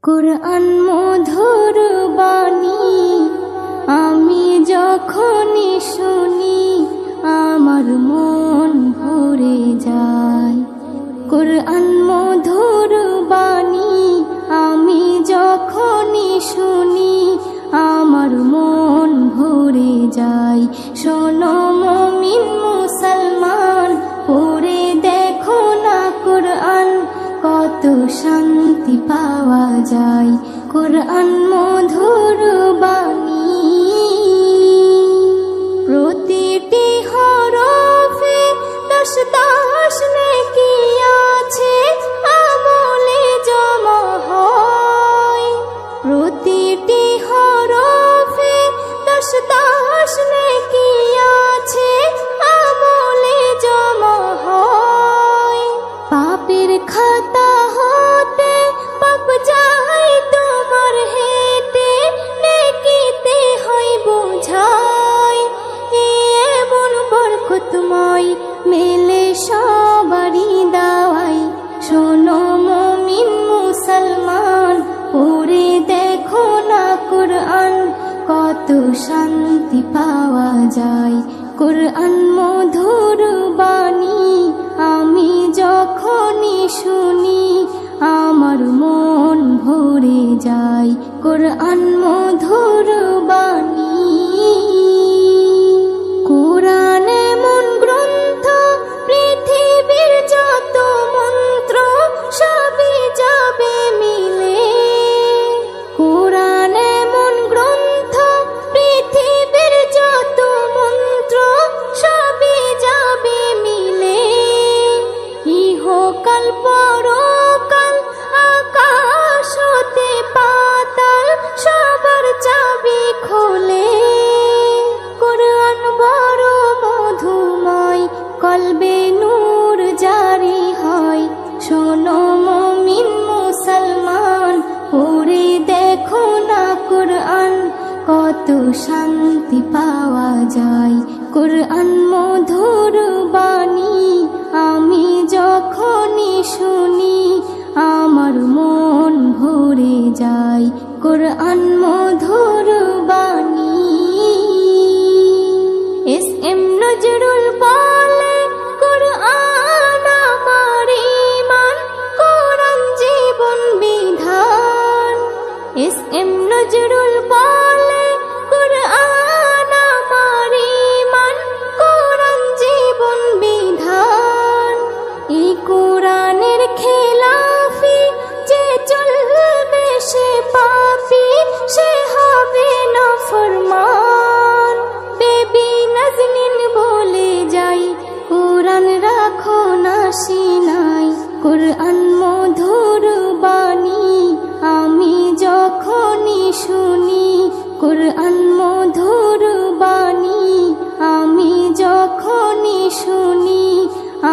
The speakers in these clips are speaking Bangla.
কুরআন মধুর বাণী আমি যখনই শুনি আমার মন ভরে যায়। কুরআন মধুর বাণী আমি যখনই শুনি আমার মন ভরে যায়। শোনো মুমিন মুসলমান, পড়ে দেখো না কুরআন, কত শান্তি পাওয়া যায়। কুরআন মধুর বাণী প্রতিটি হরফে 10 নেকি আছে, আমলে জমা হয়। প্রতিটি হরফে 10 নেকি আছে, আমলে জমা হয়। পাপের খাতা হতে পাপ যায় তোমার হেতে, নেকিতে হয় বোঝাই। এমন বরকতময় মেলে সবারই দাওয়াই। শোনো মুমিন মুসলমান, পড়ে দেখো না কুরআন, কত শান্তি পাওয়া যায়। কুরআন মধুর বাণী আমি যখনই শুনি আমার মন ভরে যায়। কুরআন মধুর বাণী কুরআন এমন গ্রন্থ, পৃথিবীর যত মন্ত্র সবই যাবে মিলে। কুরআন এমন গ্রন্থ, পৃথিবীর যত মন্ত্র সবই যাবে মিলে। ইহকাল পরকাল আকাশ হতে পাতাল সবার চাবি খোলে। কুরআন বড় মধুময়, কলবে নূর জারি হয়। শোনো মুমিন মুসলমান, পড়ে দেখো না কুরআন, কত শান্তি পাওয়া যায়। কুরআন মধুর বাণী আমি যখনই শুনি আমার মন ভরে যায়। কুরআন মধুর বাণী এস.এম. নজরুল বলে, কুরআন আমার ঈমান, কুরআন জীবন বিধান। এস.এম. নজরুল বলে, কুরআন আমার ঈমান, কুরআন জীবন বিধান। এই কুরআনের খেলাফি যে চলবে সে পাপী, সে হবে নাফরমান। বেবি নাজনীন বলে যাই, কুরআন রাখো না সিনায়। কুরআন মধুর বাণী আমি যখনই শুনি, কুরআন মধুর বাণী আমি যখনই শুনি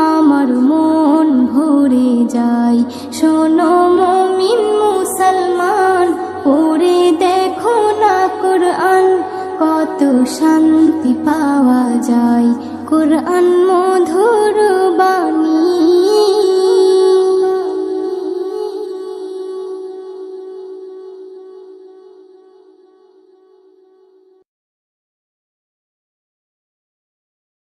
আমার মন ভরে যায়। শোনো মুমিন মুসলমান, পড়ে দেখো না কুরআন, কত শান্তি পাওয়া যায়। কুরআন